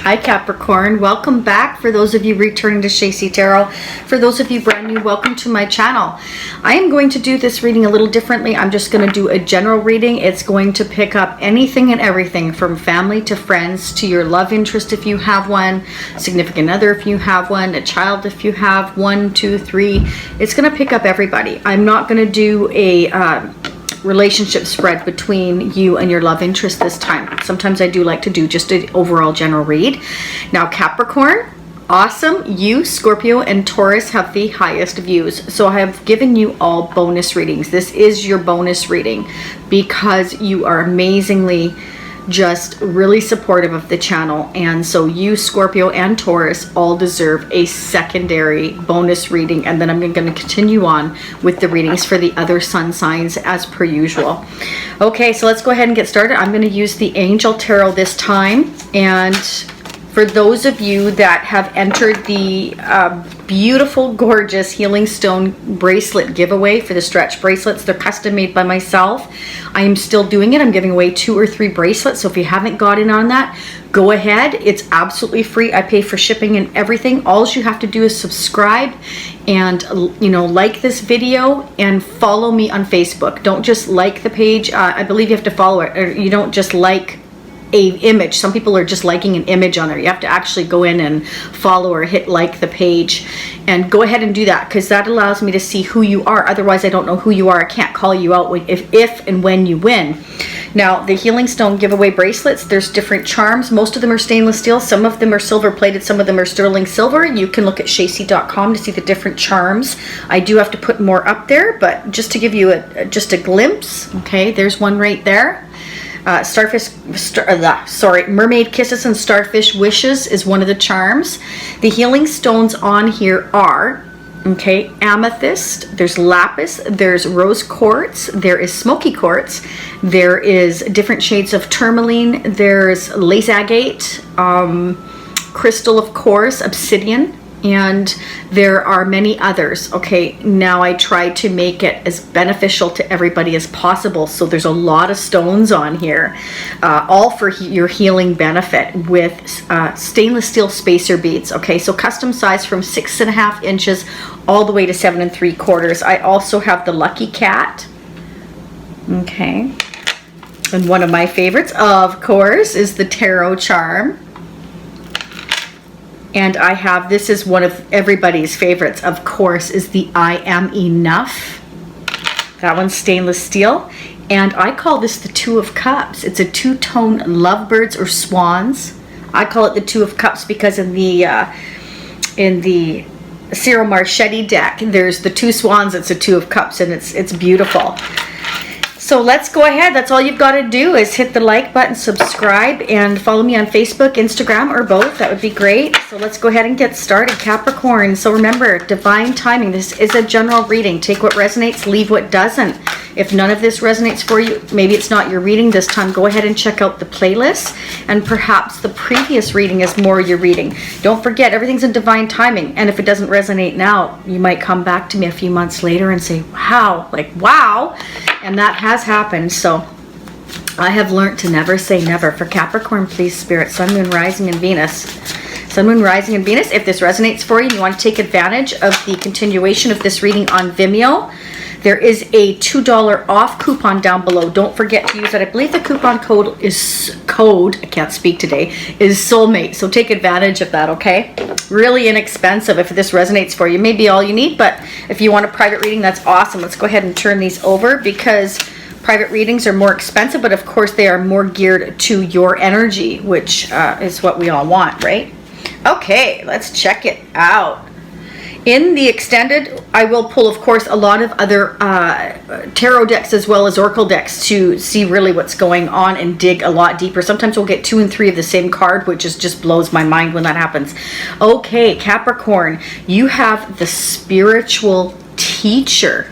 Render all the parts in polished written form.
Hi Capricorn, welcome back. For those of you returning to SHASIE Tarot, for those of you brand new, welcome to my channel. I am going to do this reading a little differently. I'm just going to do a general reading. It's going to pick up anything and everything from family to friends to your love interest if you have one, significant other if you have one, a child if you have one, two, three. It's going to pick up everybody. I'm not going to do a relationship spread between you and your love interest this time. Sometimes I do like to do just an overall general read. Now Capricorn, awesome. You, Scorpio, and Taurus have the highest views. So I have given you all bonus readings. This is your bonus reading because you are amazingly just really supportive of the channel, and so you, Scorpio and Taurus, all deserve a secondary bonus reading, and then I'm going to continue on with the readings for the other sun signs as per usual. Okay, so let's go ahead and get started. I'm going to use the Angel Tarot this time, and for those of you that have entered the beautiful, gorgeous Healing Stone bracelet giveaway for the stretch bracelets, they're custom made by myself. I am still doing it. I'm giving away 2 or 3 bracelets. So if you haven't got in on that, go ahead. It's absolutely free. I pay for shipping and everything. All you have to do is subscribe and, you know, like this video and follow me on Facebook. Don't just like the page. I believe you have to follow it, or you don't just like a image. Some people are just liking an image on there. You have to actually go in and follow or hit like the page, and go ahead and do that because that allows me to see who you are. Otherwise I don't know who you are. I can't call you out if and when you win. Now the Healing Stone giveaway bracelets, there's different charms. Most of them are stainless steel, some of them are silver plated, some of them are sterling silver. You can look at shasie.com to see the different charms. I do have to put more up there, but just to give you just a glimpse. Okay, there's one right there. Mermaid Kisses and Starfish Wishes is one of the charms. The healing stones on here are, okay, amethyst, there's lapis, there's rose quartz, there is smoky quartz, there is different shades of tourmaline, there's lace agate, crystal, of course, obsidian, and there are many others. Okay, now I try to make it as beneficial to everybody as possible, so there's a lot of stones on here, all for your healing benefit, with stainless steel spacer beads. Okay, so custom size from 6.5 inches all the way to 7 3/4. I also have the Lucky Cat. Okay, and one of my favorites, of course, is the Tarot Charm. And I have, this is one of everybody's favorites, of course, is the I Am Enough. That one's stainless steel. And I call this the Two of Cups. It's a two-tone lovebirds or swans. I call it the Two of Cups because in the Cyril Marchetti deck, there's the 2 swans, it's a 2 of Cups, and it's beautiful. So let's go ahead. That's all you've got to do is hit the like button, subscribe, and follow me on Facebook, Instagram, or both. That would be great. So let's go ahead and get started, Capricorn. So remember, divine timing. This is a general reading. Take what resonates, leave what doesn't. If none of this resonates for you, maybe it's not your reading this time, go ahead and check out the playlist, and perhaps the previous reading is more your reading. Don't forget, everything's in divine timing, and if it doesn't resonate now, you might come back to me a few months later and say, wow, like wow, and that has happened. So I have learned to never say never. For Capricorn, please, Spirit, Sun, Moon, Rising, and Venus. Sun, Moon, Rising, and Venus. If this resonates for you and you want to take advantage of the continuation of this reading on Vimeo, there is a $2 off coupon down below. Don't forget to use that. I believe the coupon code is I can't speak today, is Soulmate. So take advantage of that, okay? Really inexpensive if this resonates for you. Maybe all you need, but if you want a private reading, that's awesome. Let's go ahead and turn these over because private readings are more expensive, but of course they are more geared to your energy, which is what we all want, right? Okay, let's check it out. In the extended, I will pull, of course, a lot of other tarot decks as well as oracle decks to see really what's going on and dig a lot deeper. Sometimes we'll get 2 and 3 of the same card, which just blows my mind when that happens. Okay, Capricorn, you have the Spiritual Teacher.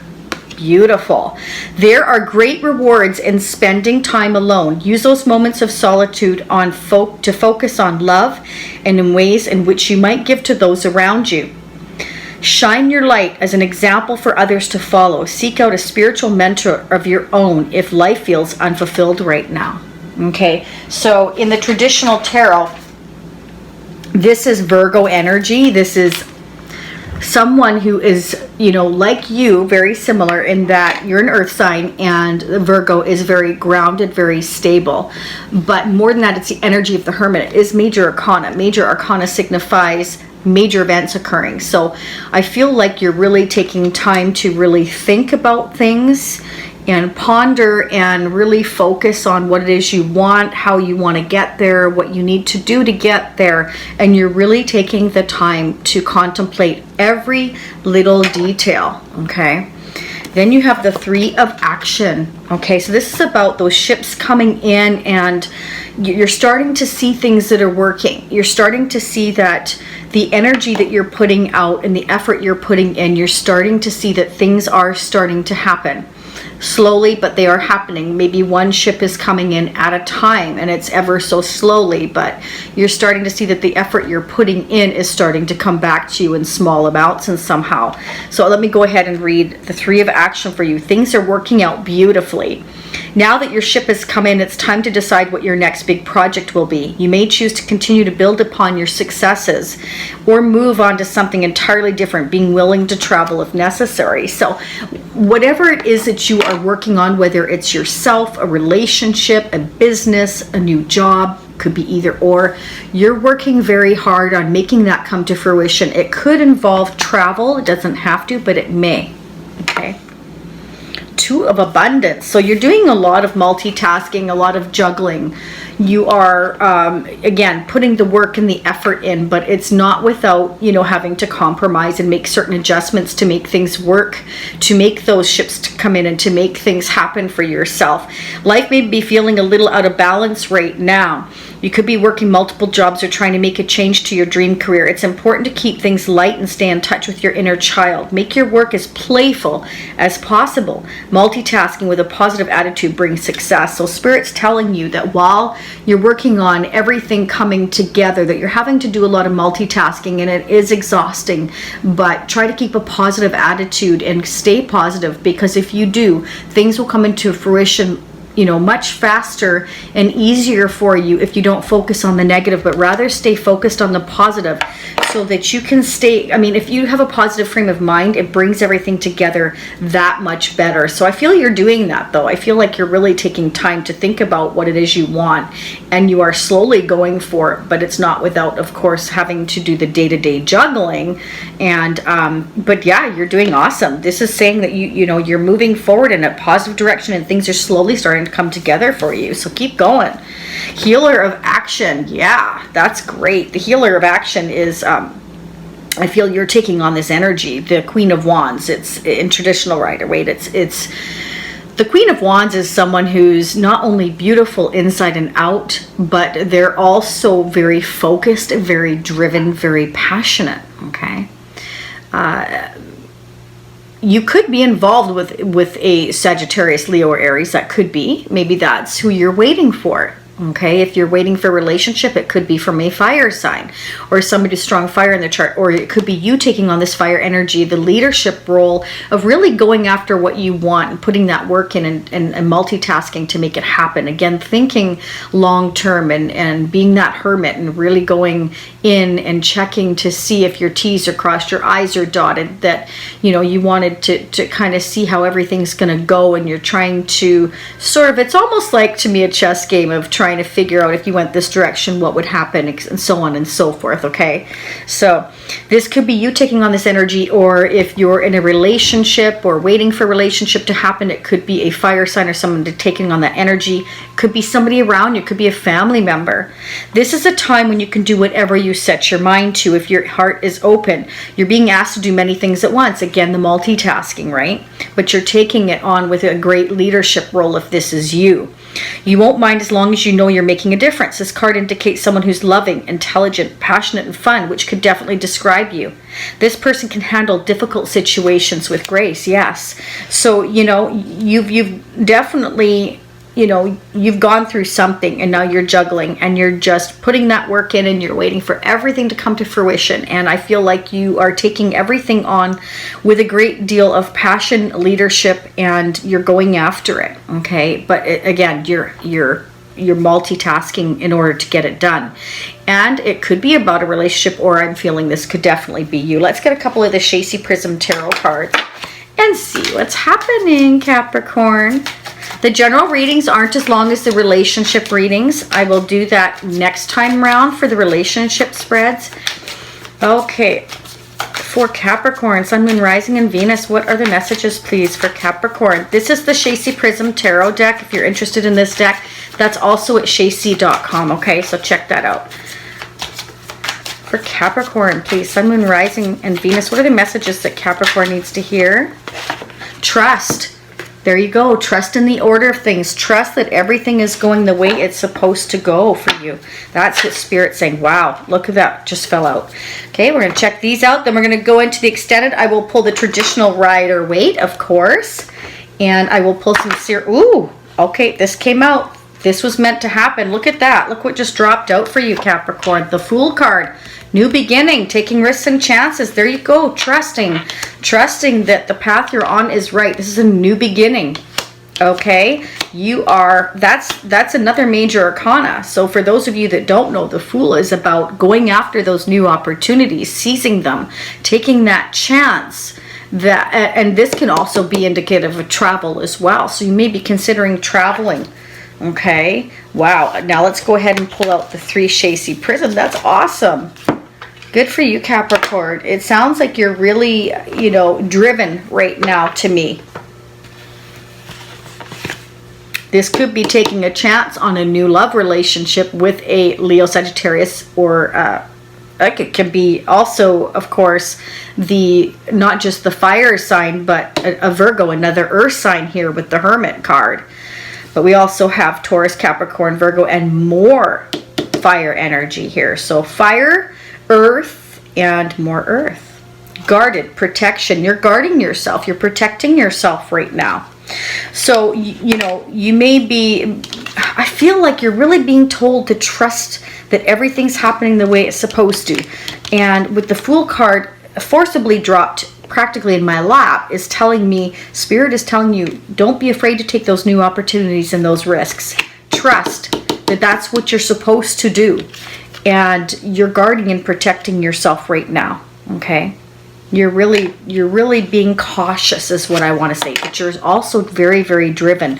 Beautiful. There are great rewards in spending time alone. Use those moments of solitude to focus on love and in ways in which you might give to those around you. Shine your light as an example for others to follow. Seek out a spiritual mentor of your own if life feels unfulfilled right now. Okay, so in the traditional tarot, This is Virgo energy. This is someone who is, you know, like you, very similar in that you're an earth sign, and Virgo is very grounded, very stable. But more than that, it's the energy of the Hermit. It is major arcana. Major arcana signifies major events occurring. So I feel like you're really taking time to really think about things and ponder and really focus on what it is you want, how you want to get there, what you need to do to get there. And you're really taking the time to contemplate every little detail, okay? Then you have the 3 of action, okay? So this is about those ships coming in, and you're starting to see things that are working. You're starting to see that the energy that you're putting out and the effort you're putting in, you're starting to see that things are starting to happen. Slowly, but they are happening. Maybe one ship is coming in at a time, and it's ever so slowly, but you're starting to see that the effort you're putting in is starting to come back to you in small amounts and somehow. So let me go ahead and read the 3 of action for you. Things are working out beautifully. Now that your ship has come in, it's time to decide what your next big project will be. You may choose to continue to build upon your successes or move on to something entirely different, being willing to travel if necessary. So whatever it is that you are working on, whether it's yourself, a relationship, a business, a new job, could be either or, you're working very hard on making that come to fruition. It could involve travel. It doesn't have to, but it may. Okay. 2 of abundance. So you're doing a lot of multitasking, a lot of juggling. You are, again, putting the work and the effort in, but it's not without, you know, having to compromise and make certain adjustments to make things work, to make those ships to come in and to make things happen for yourself. Life may be feeling a little out of balance right now. You could be working multiple jobs or trying to make a change to your dream career. It's important to keep things light and stay in touch with your inner child. Make your work as playful as possible. Multitasking with a positive attitude brings success. So Spirit's telling you that while you're working on everything coming together, that you're having to do a lot of multitasking, and it is exhausting, but try to keep a positive attitude and stay positive, because if you do, things will come into fruition, you know, much faster and easier for you if you don't focus on the negative, but rather stay focused on the positive, so that you can stay, I mean, if you have a positive frame of mind, it brings everything together that much better. So I feel you're doing that, though. I feel like you're really taking time to think about what it is you want, and you are slowly going for it, but it's not without, of course, having to do the day-to-day juggling. And but yeah, you're doing awesome. This is saying that you know, you're moving forward in a positive direction, and things are slowly starting to come together for you. So keep going. Healer of action. Yeah, that's great. The healer of action is I feel you're taking on this energy. The Queen of Wands. It's in traditional Rider-Waite. It's the Queen of Wands is someone who's not only beautiful inside and out, but they're also very focused, very driven, very passionate. Okay. You could be involved with a Sagittarius, Leo, or Aries. That could be. Maybe that's who you're waiting for. Okay, if you're waiting for a relationship, it could be from a fire sign or somebody with strong fire in their chart, or it could be you taking on this fire energy, the leadership role of really going after what you want and putting that work in, and multitasking to make it happen. Again, thinking long term, and being that hermit and really going in and checking to see if your T's are crossed, your I's are dotted, that, you know, you wanted to kind of see how everything's going to go, and you're trying to sort of, it's almost like, to me, a chess game of trying to figure out if you went this direction, what would happen, and so on and so forth. Okay, so this could be you taking on this energy, or if you're in a relationship or waiting for a relationship to happen, it could be a fire sign or someone taking on that energy. It could be somebody around you, it could be a family member. This is a time when you can do whatever you set your mind to if your heart is open. You're being asked to do many things at once. Again, the multitasking, right? But you're taking it on with a great leadership role if this is you. You won't mind as long as you know you're making a difference. This card indicates someone who's loving, intelligent, passionate, and fun, which could definitely describe you. This person can handle difficult situations with grace. Yes. So, you know, you've definitely, you know, you've gone through something, and now you're juggling, and you're just putting that work in, and you're waiting for everything to come to fruition. And I feel like you are taking everything on with a great deal of passion, leadership, and you're going after it. Okay. But again, you're you're multitasking in order to get it done. And it could be about a relationship, or I'm feeling this could definitely be you. Let's get a couple of the SHASIE Prism Tarot cards and see what's happening, Capricorn. The general readings aren't as long as the relationship readings. I will do that next time round for the relationship spreads. Okay, for Capricorn, Sun, Moon, Rising, and Venus, what are the messages, please, for Capricorn? This is the SHASIE Prism Tarot deck. If you're interested in this deck, that's also at shasie.com, okay? So check that out. For Capricorn, please, Sun, Moon, Rising, and Venus, what are the messages that Capricorn needs to hear? Trust. There you go. Trust in the order of things. Trust that everything is going the way it's supposed to go for you. That's what Spirit's saying. Wow, look at that. Just fell out. Okay, we're going to check these out. Then we're going to go into the extended. I will pull the traditional Rider-Waite, of course. And I will pull some Ooh, okay, this came out. This was meant to happen. Look at that. Look what just dropped out for you, Capricorn. The Fool card. New beginning, taking risks and chances. There you go. Trusting that the path you're on is right. This is a new beginning. Okay, that's another major arcana. So for those of you that don't know, the Fool is about going after those new opportunities, seizing them, taking that chance. And this can also be indicative of travel as well. So you may be considering traveling. Okay, wow. Now let's go ahead and pull out the 3 SHASIE Prism. That's awesome. Good for you, Capricorn. It sounds like you're really, you know, driven right now to me. This could be taking a chance on a new love relationship with a Leo, Sagittarius, or it can be also, of course, not just the fire sign, but a Virgo, another earth sign here with the Hermit card. But we also have Taurus, Capricorn, Virgo, and more fire energy here. So fire, earth, and more earth. Guarded, protection. You're guarding yourself. You're protecting yourself right now. So, you know, you may be, I feel like you're really being told to trust that everything's happening the way it's supposed to. And with the Fool card forcibly dropped practically in my lap is telling me, Spirit is telling you, don't be afraid to take those new opportunities and those risks. Trust that that's what you're supposed to do. And you're guarding and protecting yourself right now, okay? You're really being cautious is what I want to say. But you're also very, very driven.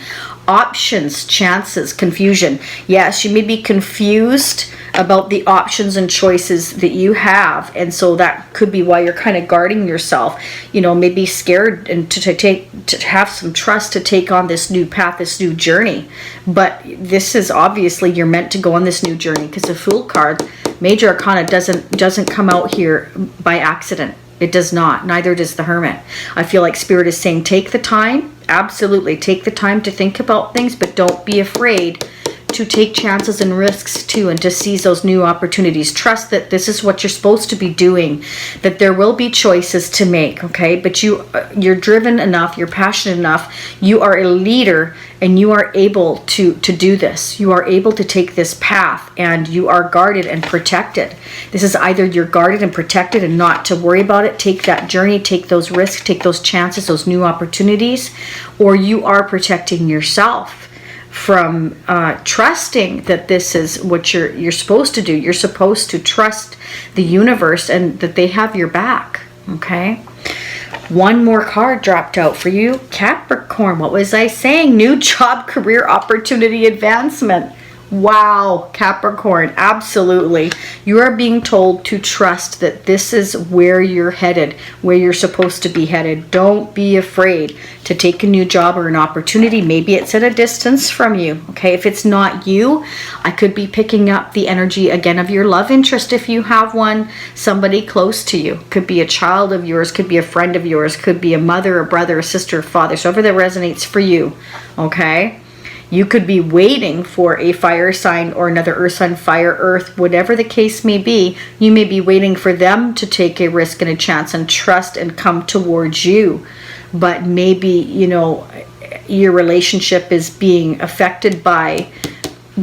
Options, chances, confusion. Yes, you may be confused about the options and choices that you have. And so that could be why you're kind of guarding yourself. You know, maybe scared and to have some trust to take on this new path, this new journey. But this is obviously you're meant to go on this new journey, because the Fool card, Major Arcana, doesn't come out here by accident. It does not. Neither does the Hermit. I feel like Spirit is saying, take the time. Absolutely. Take the time to think about things, but don't be afraid to take chances and risks too, and to seize those new opportunities. Trust that this is what you're supposed to be doing, that there will be choices to make, okay? But you're driven enough, you're passionate enough, you are a leader, and you are able to do this. You are able to take this path, and you are guarded and protected. This is either you're guarded and protected and not to worry about it, take that journey, take those risks, take those chances, those new opportunities, or you are protecting yourself from trusting that this is what you're supposed to do. You're supposed to trust the universe and that they have your back, okay? One more card dropped out for you, Capricorn. What was I saying? New job, career opportunity, advancement. Wow, Capricorn, absolutely. You are being told to trust that this is where you're headed, where you're supposed to be headed. Don't be afraid to take a new job or an opportunity. Maybe it's at a distance from you, okay? If it's not you, I could be picking up the energy again of your love interest if you have one, somebody close to you. Could be a child of yours, could be a friend of yours, could be a mother, a brother, a sister, a father, so whatever that resonates for you, okay? You could be waiting for a fire sign or another earth sign, fire, earth, whatever the case may be. You may be waiting for them to take a risk and a chance and trust and come towards you. But maybe, you know, your relationship is being affected by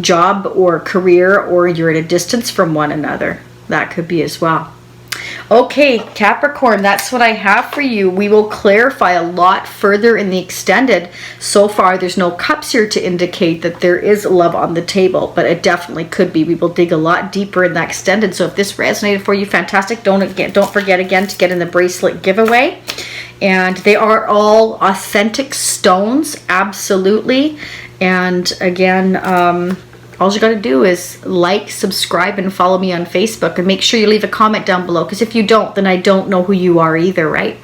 job or career, or you're at a distance from one another. That could be as well. Okay, Capricorn, that's what I have for you. We will clarify a lot further in the extended. So far, there's no cups here to indicate that there is love on the table, but it definitely could be. We will dig a lot deeper in that extended. So if this resonated for you, fantastic. Don't forget again to get in the bracelet giveaway. And they are all authentic stones, absolutely. And again, all you got to do is like, subscribe, and follow me on Facebook. And make sure you leave a comment down below, because if you don't, then I don't know who you are either, right?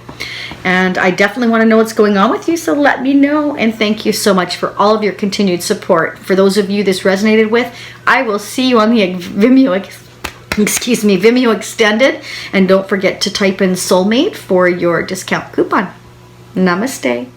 And I definitely want to know what's going on with you, so let me know. And thank you so much for all of your continued support. For those of you this resonated with, I will see you on the Vimeo extended. And don't forget to type in Soulmate for your discount coupon. Namaste.